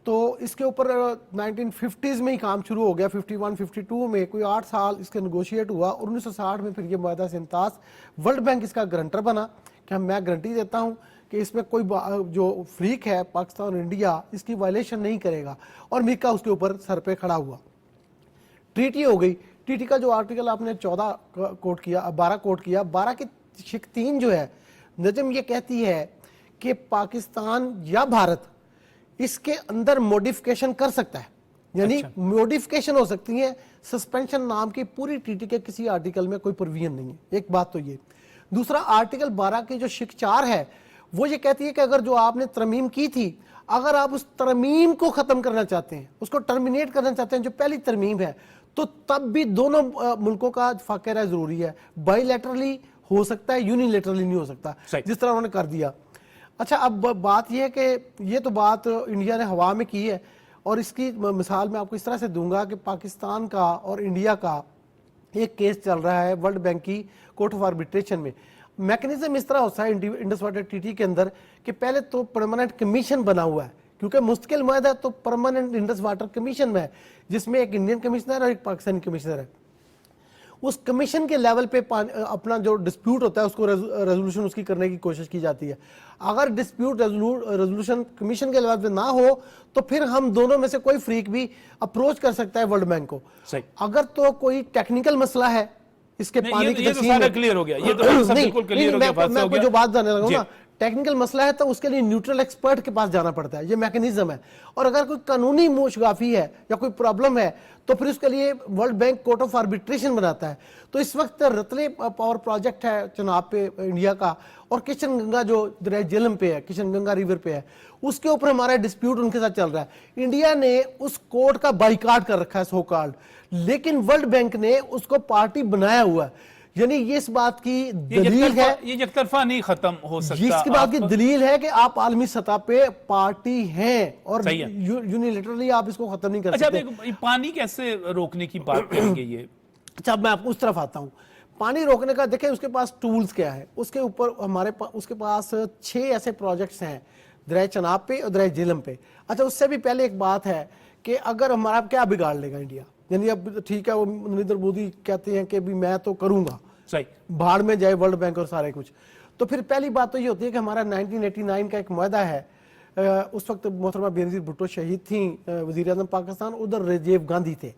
I: تو اس کے اوپر 1950s میں ہی کام شروع ہو گیا. 51-52 میں کوئی 8 سال اس کے نیگوشیٹ ہوا اور 1960 میں پھر یہ معاہدہ سنتاس ورلڈ بینک اس کا گرنٹر بنا کہ میں گارنٹی دیتا ہوں کہ اس میں کوئی جو فریق ہے پاکستان اور انڈیا اس کی وائلیشن نہیں کرے گا, اور امریکہ اس کے اوپر سر پہ کھڑا ہوا. ٹریٹی ہو گئی. ٹریٹی کا جو آرٹیکل آپ نے 14 کوٹ کیا, 12 کوٹ کیا, 12 کی شک 3 جو ہے نجم یہ کہتی ہے کہ پاکستان یا بھارت اس کے اندر موڈیفیکیشن کر سکتا ہے, یعنی موڈیفیکیشن ہو سکتی ہے. سسپینشن نام کی پوری ٹریٹی کے کسی آرٹیکل میں کوئی پروویژن نہیں ہے. ایک بات تو یہ. دوسرا, آرٹیکل 12 کی جو شک 4 ہے وہ یہ کہتی ہے کہ اگر جو آپ نے ترمیم کی تھی, اگر آپ اس ترمیم کو ختم کرنا چاہتے ہیں, اس کو ٹرمینیٹ کرنا چاہتے ہیں جو پہلی ترمیم ہے, تو تب بھی دونوں ملکوں کا اتفاق رائے ضروری ہے. بائی لیٹرلی ہو سکتا ہے, یونی لیٹرلی نہیں ہو سکتا, جس طرح انہوں نے کر دیا. اچھا, اب بات یہ ہے کہ یہ تو بات انڈیا نے ہوا میں کی ہے, اور اس کی مثال میں آپ کو اس طرح سے دوں گا کہ پاکستان کا اور انڈیا کا ایک کیس چل رہا ہے ورلڈ بینک کی کورٹ آف آربیٹریشن میں. میکنزم اس طرح ہوتا ہے انڈس واٹر ٹریٹی کے اندر کہ پہلے تو پرماننٹ کمیشن بنا ہوا ہے, کیونکہ مستقل معاہدہ ہے تو پرماننٹ انڈس واٹر کمیشن میں ہے, جس میں ایک انڈین کمشنر اور ایک پاکستانی کمشنر ہے. اس کمیشن کے لیول پہ اپنا جو ڈسپیوٹ ہوتا ہے اس کو ریزولوشن اس کی کرنے کی کوشش کی جاتی ہے. اگر ڈسپیوٹ ریزولوشن کمیشن کے لیول پہ نہ ہو تو پھر ہم دونوں میں سے کوئی فریق بھی اپروچ کر سکتا ہے ورلڈ بینک کو. اگر تو کوئی ٹیکنیکل مسئلہ ہے اس کے پانی کی تقسیم میں,
B: کلیئر ہو گیا, یہ تو سب بالکل کلیئر ہو گیا.
I: میں آپ کو جو بات جاننے لگا ہوں نا, ٹیکنیکل مسئلہ ہے تو اس کے لیے نیوٹرل ایکسپرٹ کے پاس جانا پڑتا ہے, یہ میکنزم ہے. اور اگر کوئی قانونی موشگافی ہے یا کوئی پرابلم ہے تو پھر اس کے لیے world bank court of arbitration بناتا ہے. تو اس وقت رتلے پاور پروجیکٹ ہے چناب پہ انڈیا کا, اور کشن گنگا جو دریائے جہلم پہ ہے, کشن گنگا ریور پہ ہے, اس کے اوپر ہمارا ڈسپیوٹ ان کے ساتھ چل رہا ہے. انڈیا نے اس کورٹ کا بائیکاٹ کر رکھا ہے سو کالڈ, لیکن ورلڈ بینک نے اس کو پارٹی بنایا ہوا ہے. یعنی یہ اس بات کی دلیل ہے,
B: یہ یک طرفہ نہیں ختم ہو سکتا.
I: اس کی بات کی دلیل ہے کہ آپ عالمی سطح پہ پارٹی ہیں اور یونیلیٹرلی آپ اس کو ختم نہیں کر سکتے.
B: اچھا, پانی کیسے روکنے کی بات کریں گے یہ؟
I: اچھا, میں آپ کو اس طرف آتا ہوں. پانی روکنے کا دیکھیں اس کے پاس ٹولز کیا ہے. اس کے اوپر اس کے پاس 6 ایسے پروجیکٹس ہیں دریائے چناب پہ اور دریائے جہلم پہ. اچھا, اس سے بھی پہلے ایک بات ہے کہ اگر ہمارا کیا بگاڑ لے گا انڈیا, یعنی اب ٹھیک ہے وہ نریندر مودی کہتے ہیں کہ بھی میں تو کروں گا, بھاڑ میں جائے ورلڈ بینک اور سارے کچھ. تو پھر پہلی بات تو یہ ہوتی ہے کہ ہمارا 1989 کا ایک معاہدہ ہے. اس وقت محترمہ بینظیر بھٹو شہید تھیں وزیر اعظم پاکستان, ادھر راجیو گاندھی تھے.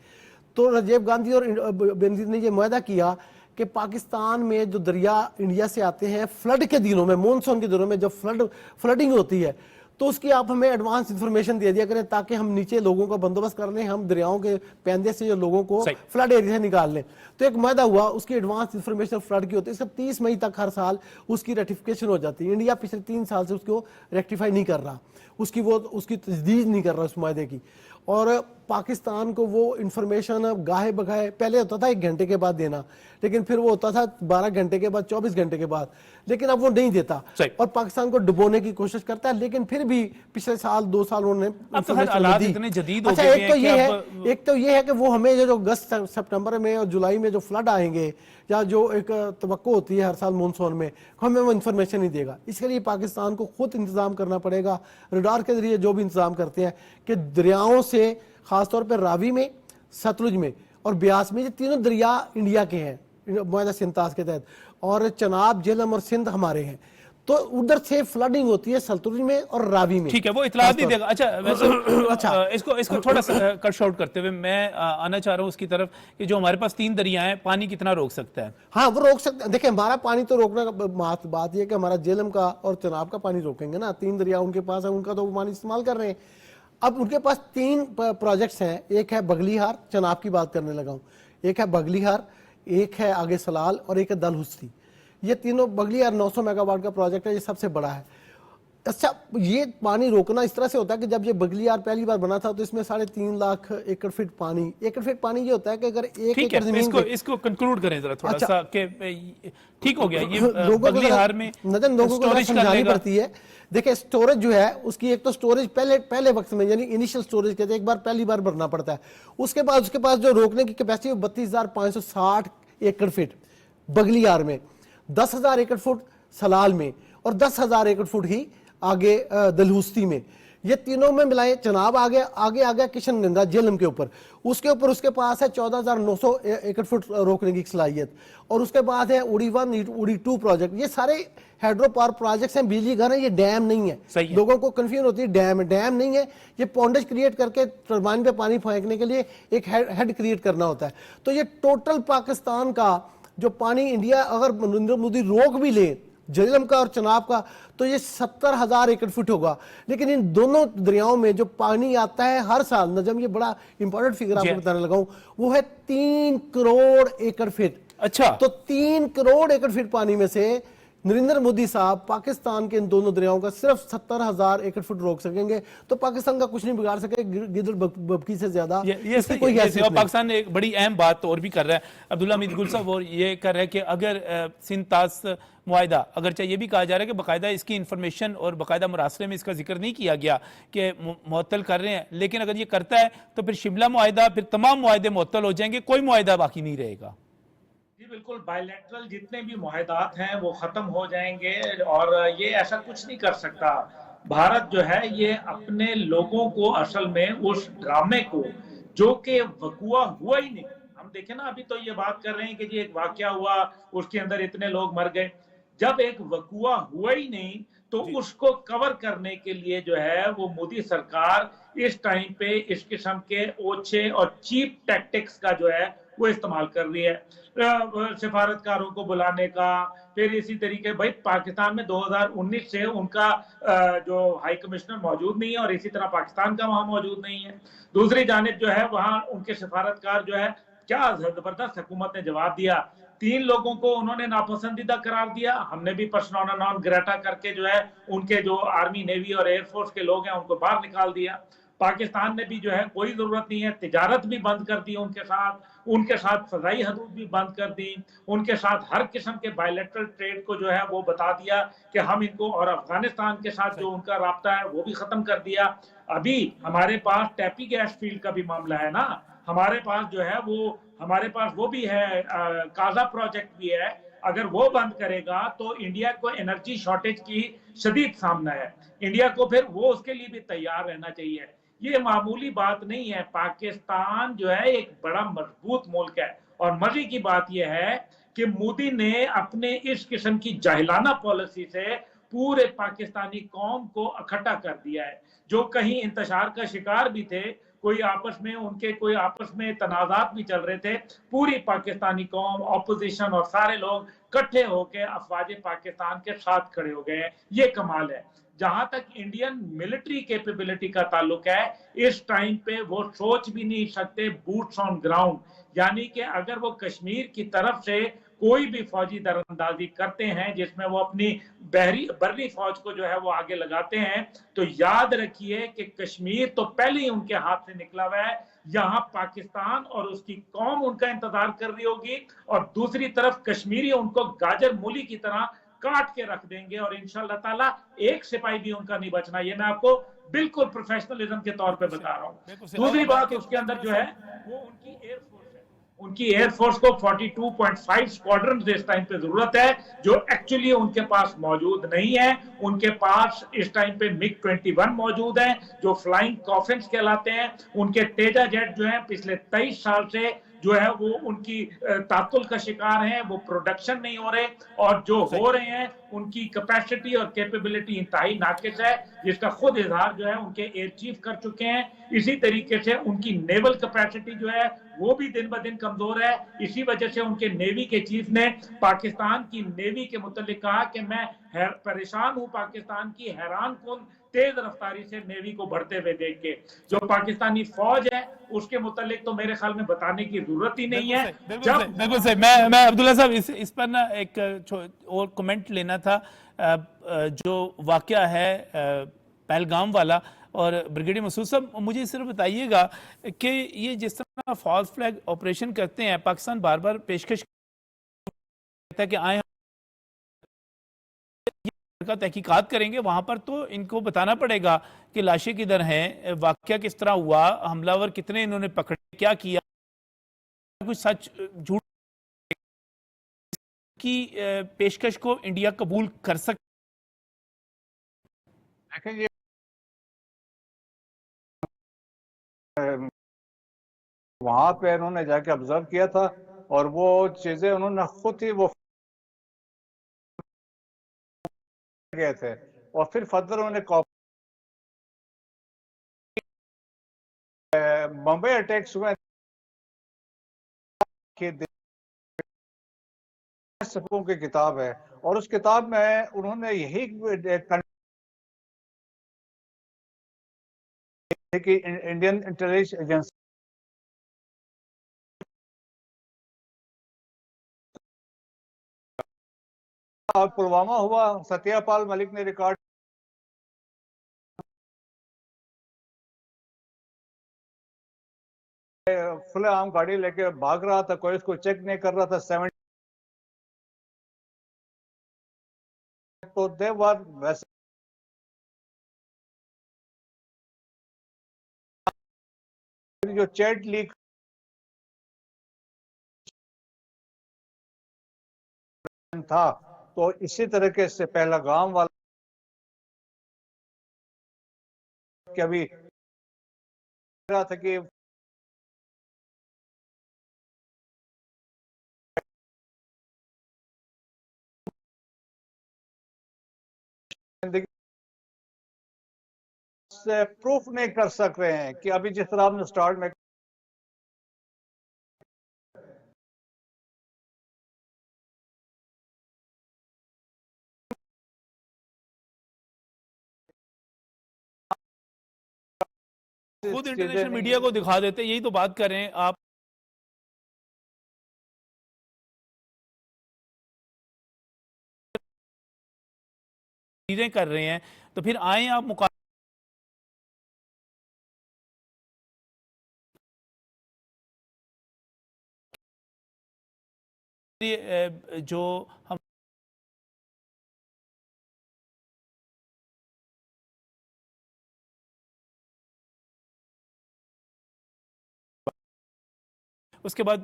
I: تو راجیو گاندھی اور بینظیر نے یہ معاہدہ کیا کہ پاکستان میں جو دریا انڈیا سے آتے ہیں فلڈ کے دنوں میں, مونسون کے دنوں میں جب فلڈنگ ہوتی ہے تو اس کی آپ ہمیں ایڈوانس انفارمیشن دے دیا کریں تاکہ ہم نیچے لوگوں کا بندوبست کر لیں, ہم دریاؤں کے پیندے سے جو لوگوں کو فلڈ ایریا سے نکال لیں. تو ایک معاہدہ ہوا, اس کی ایڈوانس انفارمیشن فلڈ کی ہوتی ہے. اس کا 30 مئی تک ہر سال اس کی ریٹیفیکیشن ہو جاتی ہے. انڈیا پچھلے 3 سال سے اس کو ریکٹیفائی نہیں کر رہا, اس کی تجدید نہیں کر رہا اس معاہدے کی. اور پاکستان کو وہ انفارمیشن گاہے بگاہے پہلے ہوتا تھا 1 گھنٹے کے بعد دینا, لیکن پھر وہ ہوتا تھا 12 گھنٹے کے بعد, 24 گھنٹے کے بعد, لیکن اب وہ نہیں دیتا اور پاکستان کو ڈبونے کی کوشش کرتا ہے. لیکن پھر بھی پچھلے سال 2 سال انہوں نے اچھا, ایک تو یہ ہے کہ وہ ہمیں جو اگست سپٹمبر میں اور جولائی میں جو فلڈ آئیں گے یا جو ایک توقع ہوتی ہے ہر سال مونسون میں, ہمیں وہ انفارمیشن نہیں دے گا. اس کے لیے پاکستان کو خود انتظام کرنا پڑے گا, ریڈار کے ذریعے جو بھی انتظام کرتے ہیں کہ دریاؤں سے خاص طور پہ راوی میں, ستلج میں اور بیاس میں, یہ تینوں دریا انڈیا کے ہیں معاہدہ 47 کے تحت, اور چناب, جہلم اور سندھ ہمارے ہیں. تو ادھر سے فلڈنگ ہوتی ہے سلطنت میں اور راوی میں.
B: ٹھیک ہے, وہ اطلاعات نہیں دے گا. اچھا, اس کو تھوڑا سا کٹ شارٹ کرتے ہوئے میں آنا چاہ رہا ہوں اس کی طرف کہ جو ہمارے پاس 3 دریا ہیں, پانی کتنا روک سکتا ہے؟
I: ہاں, وہ روک سکتا ہے. دیکھیں, ہمارا پانی تو روکنا بات یہ ہے کہ ہمارا جہلم کا اور چناب کا پانی روکیں گے نا. 3 دریا ان کے پاس ہے, ان کا تو وہ پانی استعمال کر رہے ہیں. اب ان کے پاس 3 پروجیکٹس ہیں. ایک ہے بغلی ہار, چناب کی بات کرنے لگا ہوں, ایک ہے بغلی ہار, ایک ہے آگے سلال اور ایک ہے دل حستی. یہ تینوں, بغلی ہار 900 میگا واٹ کا پروجیکٹ ہے, یہ سب سے بڑا ہے. اچھا, یہ پانی روکنا اس طرح سے ہوتا ہے کہ جب یہ بغلی ہار پہلی بار بنا تھا تو اس میں 3.5 لاکھ ایکڑ فٹ پانی. ایکڑ فٹ پانی یہ ہوتا ہے کہ اگر 1 ایکڑ زمین
B: اس کو کنکلوڈ کریں ذرا تھوڑا سا کہ ٹھیک ہو گیا. یہ بغلی ہار میں
I: لوگوں کو سمجھانی پڑتی ہے. دیکھیں, سٹوریج جو ہے اس کی, ایک تو سٹوریج پہلے وقت میں یعنی انیشل سٹوریج کہتے ہیں, ایک بار پہلی بار بھرنا پڑتا ہے. اس کے بعد اس کے پاس جو روکنے کی کیپیسٹی ہے 32,560 ایکڑ فٹ بغلی ہار میں, 10,000 ایکڑ فٹ سلال میں اور 10,000 ایکڑ فٹ ہی آگے دلہوستی میں. یہ تینوں میں ملائیں, چناب آگے آگے کشن گنگا جہلم کے اوپر, اس کے اوپر اس کے پاس ہے 14,900 ایکڑ فٹ روکنے کی صلاحیت. اور اس کے بعد ہے اڑی 1, اڑی 2 پروجیکٹ. یہ سارے ہیڈرو پاور پروجیکٹس ہیں, بجلی گھر ہیں, یہ ڈیم نہیں ہے. لوگوں کو کنفیوژن ہوتی ہے, ڈیم نہیں ہے, یہ پونڈج کریٹ کر کے ٹربائن پہ پانی پھینکنے کے لیے ایک ہیڈ کریٹ کرنا ہوتا ہے. تو یہ ٹوٹل پاکستان کا جو پانی انڈیا اگر نریندر مودی روک بھی لے جہلم کا اور چناب کا تو یہ 70,000 ایکڑ فٹ ہوگا. لیکن ان دونوں دریاؤں میں جو پانی آتا ہے ہر سال, نجم یہ بڑا امپورٹنٹ فگر آپ کو بتانے لگا ہوں, وہ ہے 3 کروڑ ایکڑ فٹ.
B: اچھا,
I: تو 3 کروڑ ایکڑ فٹ پانی میں سے नरेंद्र मोदी साहब पाकिस्तान के इन दोनों दरियाओं का सिर्फ 70,000 एकड़ फुट रोक सकेंगे तो पाकिस्तान का कुछ नहीं बिगाड़ सके गिदड़ बबकी से ज्यादा इसकी कोई हैसियत नहीं।
B: पाकिस्तान ने एक बड़ी अहम बात और भी कर रहा है अब्दुल्ला हमीद गुल साहब, और ये कर रहा है कि अगर सिंध तास मुआहिदा, अगरचे ये भी कहा जा रहा है कि बाकायदा इसकी इंफॉर्मेशन और बाकायदा मुरासले में इसका जिक्र नहीं किया गया कि मुअत्तल कर रहे हैं, लेकिन अगर ये करता है तो फिर शिमला मुआहिदा, फिर तमाम मुआहिदे मुअत्तल हो जाएंगे, कोई मुआहिदा बाकी नहीं रहेगा।
G: जी बिल्कुल, बायलैटरल जितने भी मुआहिदात हैं वो खत्म हो जाएंगे और ये ऐसा कुछ नहीं कर सकता। भारत जो है ये अपने लोगों को असल में उस ड्रामे को जो कि वकुआ हुआ ही नहीं, हम देखें ना अभी तो ये बात कर रहे हैं कि जी एक वाकया हुआ उसके अंदर इतने लोग मर गए, जब एक वकुआ हुआ ही नहीं तो उसको कवर करने के लिए जो है वो मोदी सरकार इस टाइम पे इस किस्म के ओछे और चीप टैक्टिक्स का जो है वो इस्तेमाल कर रही है। सिफारतकारों को बुलाने का, फिर इसी तरीके भाई पाकिस्तान में 2019 से उनका जो हाई कमिश्नर मौजूद नहीं है और इसी तरह पाकिस्तान का वहां मौजूद नहीं है। दूसरी जानिब जो है वहां उनके सिफारतकार जो है, क्या जबरदस्त हुकूमत ने जवाब दिया, 3 लोगों को उन्होंने नापसंदीदा करार दिया, हमने भी पर्सोना नॉन ग्रेटा करके जो है उनके जो आर्मी नेवी और एयरफोर्स के लोग हैं उनको बाहर निकाल दिया। पाकिस्तान ने भी जो है कोई जरूरत नहीं है, तिजारत भी बंद कर दी उनके साथ फजाई हदूद भी बंद कर दी, उनके साथ हर किस्म के बायलैटरल ट्रेड को जो है वो बता दिया कि हम इनको, और अफगानिस्तान के साथ जो उनका राब्ता है वो भी खत्म कर दिया। अभी हमारे पास टैपी गैस फील्ड का भी मामला है ना, हमारे पास जो है वो भी है, काजा प्रोजेक्ट भी है, अगर वो बंद करेगा तो इंडिया को एनर्जी शॉर्टेज की शदीद सामना है, इंडिया को फिर वो उसके लिए भी तैयार रहना चाहिए। ये मामूली बात नहीं है, पाकिस्तान जो है एक बड़ा मजबूत मुल्क है और मजे की बात यह है कि मोदी ने अपने इस किस्म की जाहिलाना पॉलिसी से पूरे पाकिस्तानी कौम को इकट्ठा कर दिया है। जो कहीं इंतशार का शिकार भी थे, कोई आपस में तनाजात भी चल रहे थे, पूरी पाकिस्तानी कौम, ऑपोजिशन और सारे लोग इकट्ठे होकर अफवाज पाकिस्तान के साथ खड़े हो गए हैं। ये कमाल है। जहां तक इंडियन मिलिट्री कैपेबिलिटी का ताल्लुक है, इस टाइम पे वो सोच भी नहीं सकते बूट्स ऑन ग्राउंड, यानी कि अगर वो कश्मीर की तरफ से कोई भी फौजी दरअंदाजी करते हैं जिसमें वो अपनी बर्री फौज को जो है वो आगे लगाते हैं, तो याद रखिए कि कश्मीर तो पहले ही उनके हाथ से निकला हुआ है, यहाँ पाकिस्तान और उसकी कौम उनका इंतजार कर रही होगी और दूसरी तरफ कश्मीरी उनको गाजर मूली की तरह काट के रख देंगे और इंशाअल्लाह ताला एक सिपाही भी उनका नहीं बचना। ये मैं आपको बिल्कुल प्रोफेशनलिज्म के तौर पे बता रहा हूँ। दूसरी बात उसके अंदर जो है वो उनकी एयरफोर्स है, उनकी एयरफोर्स को 42.5 स्क्वाड्रन इस टाइम पे जरूरत है, जो एक्चुअली उनके पास मौजूद नहीं है। उनके पास इस टाइम पे मिग 21 मौजूद है जो फ्लाइंग कॉफिन्स कहलाते हैं। उनके तेजा जेट जो है पिछले 23 साल से जो है वो उनकी तातुल का शिकार हैं, वो प्रोडक्शन नहीं हो रहे और जो हो रहे हैं उनकी कैपेसिटी और कैपेबिलिटी इंतहाई नाकिस है, जिसका खुद इजहार जो है उनके एयर चीफ कर चुके हैं। इसी तरीके से उनकी नेवल कैपेसिटी जो है वो भी दिन ब दिन कमजोर है। इसी वजह से उनके नेवी के चीफ ने पाकिस्तान की नेवी के मुतालिक कहा कि मैं परेशान हूं पाकिस्तान की हैरान कुन तेज रफ्तारी से नेवी को बढ़ते हुए देख के। जो पाकिस्तानी फौज है उसके मुतालिक तो मेरे ख्याल में बताने की जरूरत ही नहीं है।
B: बिल्कुल सही। मैं अब्दुल्ला साहब इस पर ना एक और कमेंट लेना था। जो वाकया है पहलगाम वाला, और ब्रिगेडियर मसूद साहब मुझे सिर्फ बताइएगा कि ये जिस तरह फॉल्स फ्लैग ऑपरेशन करते हैं, पाकिस्तान बार बार पेशकश करता है कि आए का तहकीकात करेंगे, वहां पर तो इनको बताना पड़ेगा कि लाशें किधर हैं, वाकया किस तरह हुआ, हमलावर कितने इन्होंने पकड़े, क्या किया, कुछ सच झूठ की पेशकश को इंडिया कबूल कर सकता।
H: वहां पे उन्होंने जाके ऑब्जर्व किया था और वो चीजें उन्होंने खुद ही वो गए थे और फिर फर्दर उन्होंने बम्बई अटैक्स हुए सबकों की किताब है और उस किताब में उन्होंने यही कि इंडियन इंटेलिजेंस एजेंसी और पुलवामा हुआ, सत्यपाल मलिक ने रिकॉर्ड खुले आम गाड़ी लेके भाग रहा था, कोई उसको चेक नहीं कर रहा था। 70 तो दे वर वैसे जो चैट लीक था, तो इसी तरीके से पहला गांव वाला कि अभी रहा था कि से प्रूफ नहीं कर सक रहे हैं कि अभी जिस तरह आपने स्टार्ट में
B: खुद इंटरनेशनल मीडिया को दिखा देते, यही तो बात कर रहे हैं आप। चीजें कर रहे हैं तो फिर आए आप जो हम उसके बाद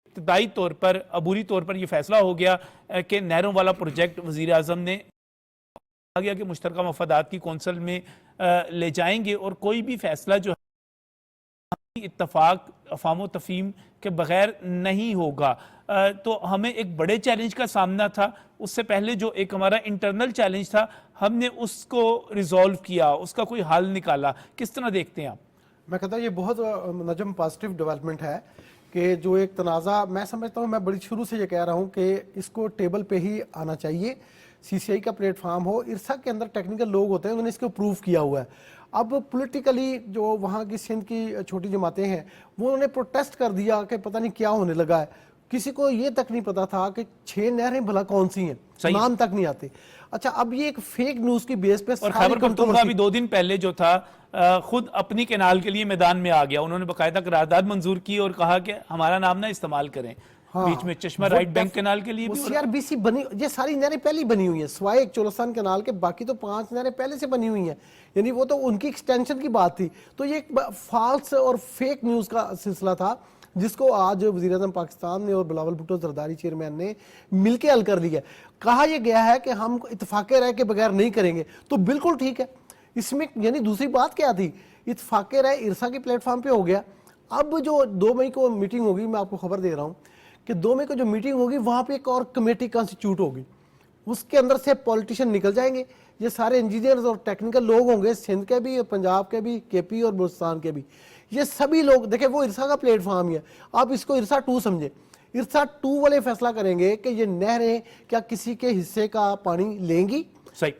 B: इब्तदाई तौर पर अबूरी तौर पर यह फैसला हो गया कि नहरों वाला प्रोजेक्ट वजीर आजम ने आ गया कि मुश्तरका मफादात की कौंसिल में ले जाएंगे और कोई भी फैसला जो है इत्तफाक अफाम तफहीम के बगैर नहीं होगा। तो हमें एक बड़े चैलेंज का सामना था। उससे पहले जो एक हमारा इंटरनल चैलेंज था, हमने उसको रिजॉल्व किया, उसका कोई हल निकाला। किस तरह देखते हैं आप?
I: मैं कहता हूँ ये बहुत नजम पॉजिटिव डेवलपमेंट है कि जो एक तनाज़ा, मैं समझता हूँ, मैं बड़ी शुरू से ये कह रहा हूँ कि इसको टेबल पे ही आना चाहिए। सीसीआई का प्लेटफार्म हो, इरसा के अंदर टेक्निकल लोग होते हैं, उन्होंने इसको प्रूव किया हुआ है। अब पॉलिटिकली जो वहाँ की सिंध की छोटी जमातें हैं वो उन्होंने प्रोटेस्ट कर दिया कि पता नहीं क्या होने लगा है। किसी को ये तक नहीं पता था कि 6 नहरें भला कौन सी हैं, नाम तक नहीं आते। अच्छा, अब ये एक फेक न्यूज की बेस पे
B: और खैबर पख्तूनख्वा भी 2 दिन पहले जो था खुद अपनी कैनाल के लिए मैदान में आ गया। उन्होंने बाकायदा करारदाद मंजूर की और कहा कि हमारा नाम ना इस्तेमाल करें।
I: हाँ,
B: बीच में चश्मा राइट बैंक कैनाल के लिए भी
I: सीआरबीसी बनी, ये सारी नहरें पहले बनी हुई हैं सिवाय एक चोलस्तान कैनाल के, बाकी तो 5 नहरें पहले से बनी हुई हैं, यानी वो तो उनकी एक्सटेंशन की बात थी। तो ये एक फॉल्स और फेक न्यूज का सिलसिला था जिसको आज वज़ीर-ए-आज़म पाकिस्तान ने और बिलावल भुट्टो जरदारी चेयरमैन ने मिलकर हल कर लिया। कहा यह गया है कि हम इत्तफाक़े राय के बगैर नहीं करेंगे, तो बिल्कुल ठीक है। इसमें यानी दूसरी बात क्या थी, इत्तफाक़े राय इरसा के प्लेटफॉर्म पे हो गया। अब जो 2 मई को मीटिंग होगी, मैं आपको खबर दे रहा हूँ कि 2 मई को जो मीटिंग होगी वहाँ पे एक और कमेटी कॉन्स्टिट्यूट होगी, उसके अंदर से पॉलिटिशियन निकल जाएंगे। ये सारे इंजीनियर्स और टेक्निकल लोग होंगे, सिंध के भी, पंजाब के भी, केपी और बलूचिस्तान के भी। ये सभी लोग देखें, वो इरसा का प्लेटफॉर्म ही है। आप इसको इरसा 2 समझे। इरसा 2 वाले फैसला करेंगे कि ये नहरें क्या किसी के हिस्से का पानी लेंगी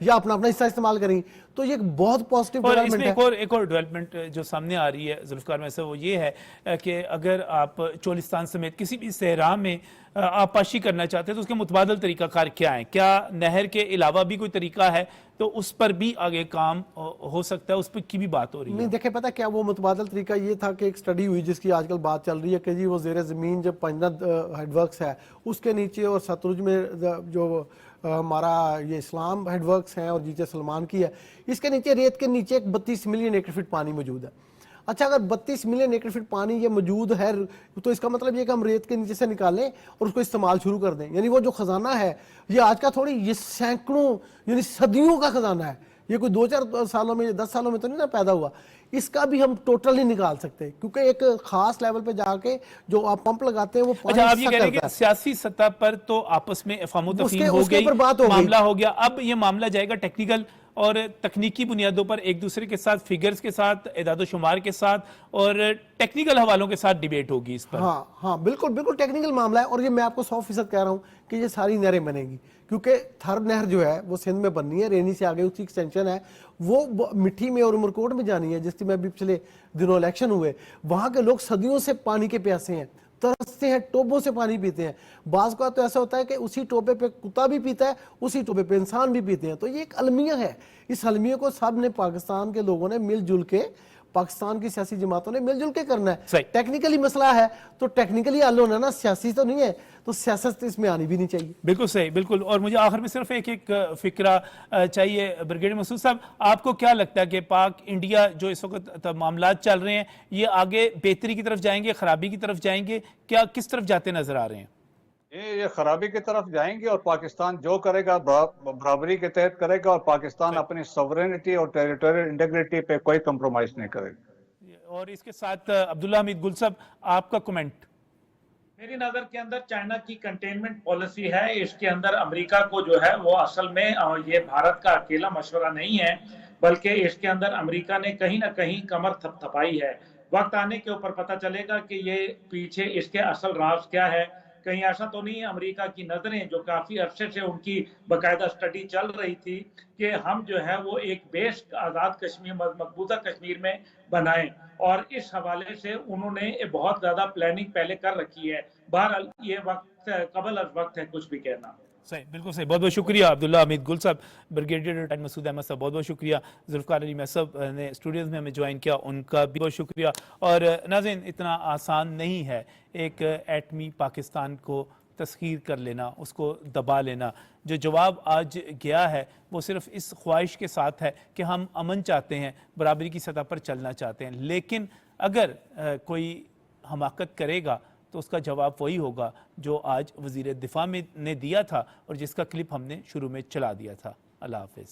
I: या अपना अपना हिस्सा इस्तेमाल करेंगी। तो ये एक बहुत पॉजिटिव डेवलपमेंट है।
B: एक और डेवलपमेंट जो सामने आ रही है जुल्फकार में से, वो ये है कि अगर आप चोलिस्तान समेत किसी भी सहरा में आपाशी करना चाहते हैं तो उसके मुतबादल तरीका कार क्या है? क्या नहर के अलावा भी कोई तरीका है? तो उस पर भी आगे काम हो सकता है, उस पर की भी बात हो रही है।
I: नहीं, देखे पता क्या वो मुतबादल तरीका ये था कि एक स्टडी हुई जिसकी आजकल बात चल रही है कि जी वो ज़ेर ज़मीन जब पंजनद हेडवर्क्स है उसके नीचे और सतलुज में जो हमारा ये इस्लाम हेडवर्क्स हैं और नीचे सलमान की है, इसके नीचे रेत के नीचे एक 32 मिलियन एकड़ फीट पानी मौजूद है। अच्छा, अगर 32 मिलियन एकड़ फीट पानी ये मौजूद है तो इसका मतलब ये कि हम रेत के नीचे से निकालें और उसको इस्तेमाल शुरू कर दें। यानी वो जो खजाना है ये आज का थोड़ी, ये सैकड़ों यानी सदियों का खजाना है। ये कोई 2-4 सालों में, 10 सालों में तो नहीं ना पैदा हुआ। इसका भी हम टोटल नहीं निकाल सकते क्योंकि एक खास लेवल पे जाके जो आप पंप लगाते हैं वो पानी।
B: अच्छा, आप ये कह रहे हैं कि सियासी सतह पर तो आपस में अफवाह तफहीम हो गई, मामला हो गया। अब ये मामला जाएगा टेक्निकल और तकनीकी बुनियादों पर, एक दूसरे के साथ, फिगर्स के साथ, एदाद शुमार के साथ और टेक्निकल हवालों के साथ डिबेट होगी इस पर।
I: हाँ, बिल्कुल बिल्कुल टेक्निकल मामला है। और ये मैं आपको 100% कह रहा हूँ कि ये सारी नहरें बनेगी क्योंकि थर नहर जो है वो सिंध में बननी है, रेनी से आगे उसकी एक्सटेंशन है, वो मिट्टी में और उमरकोट में जानी है। जिसकी मैं भी पिछले दिनों इलेक्शन हुए, वहाँ के लोग सदियों से पानी के प्यासे हैं, तरसते हैं, टोबों से पानी पीते हैं। बाज़ का तो ऐसा होता है कि उसी टोबे पे कुत्ता भी पीता है, उसी टोबे पे इंसान भी पीते हैं। तो ये एक अलमिया है, इस अलमिया को सब ने, पाकिस्तान के लोगों ने मिलजुल के, पाकिस्तान की सियासी जमातों ने मिलजुल के करना है। टेक्निकली मसला है तो टेक्निकली हल होना ना, सियासी तो नहीं है, तो सियासत इसमें आनी भी नहीं चाहिए।
B: बिल्कुल सही, बिल्कुल। और मुझे आखिर में सिर्फ एक फिक्रा चाहिए ब्रिगेडियर मसूद साहब, आपको क्या लगता है कि पाक इंडिया जो इस वक्त मामलात चल रहे हैं, ये आगे बेहतरी की तरफ जाएंगे, खराबी की तरफ जाएंगे, क्या किस तरफ जाते नजर आ रहे हैं?
H: ये खराबी की तरफ जाएंगे और पाकिस्तान जो करेगा बराबरी के तहत करेगा, और पाकिस्तान अपनी सॉवरेनिटी और टेरिटोरियल इंटीग्रिटी पे कोई कंप्रोमाइज नहीं करेगा।
B: और इसके साथ अब्दुल्ला हमीद गुल साहब, आपका कमेंट?
G: मेरी नजर के अंदर चाइना की कंटेनमेंट पॉलिसी है, इसके अंदर अमेरिका को जो है वो असल में ये भारत का अकेला मशवरा नहीं है, बल्कि इसके अंदर अमेरिका ने कहीं ना कहीं कमर थपथपाई है। वक्त आने के ऊपर पता चलेगा कि ये पीछे इसके असल राज क्या है। कहीं ऐसा तो नहीं है अमेरिका की नजरें, जो काफी अरसे से उनकी बकायदा स्टडी चल रही थी कि हम जो है वो एक बेस आजाद कश्मीर, मकबूजा कश्मीर में बनाएं, और इस हवाले से उन्होंने बहुत ज्यादा प्लानिंग पहले कर रखी है। बहरहाल ये वक्त कबल अज वक्त है कुछ भी कहना।
B: सही, बिल्कुल सही। बहुत बहुत शुक्रिया अब्दुल्ला हमीद गुल साहब, ब्रिगेडियर रिटायर्ड मसूद अहमद साहब बहुत बहुत शुक्रिया, जुल्फकार अली महसूब ने स्टूडियोज़ में हमें ज्वाइन किया, उनका भी बहुत शुक्रिया। और नाज़रीन, इतना आसान नहीं है एक एटमी पाकिस्तान को तस्खीर कर लेना, उसको दबा लेना। जो जवाब आज गया है वो सिर्फ इस ख्वाहिश के साथ है कि हम अमन चाहते हैं, बराबरी की सतह पर चलना चाहते हैं, लेकिन अगर कोई हमाकत करेगा तो उसका जवाब वही होगा जो आज वज़ीर दिफा में ने दिया था और जिसका क्लिप हमने शुरू में चला दिया था। अल्लाह हाफ़िज़।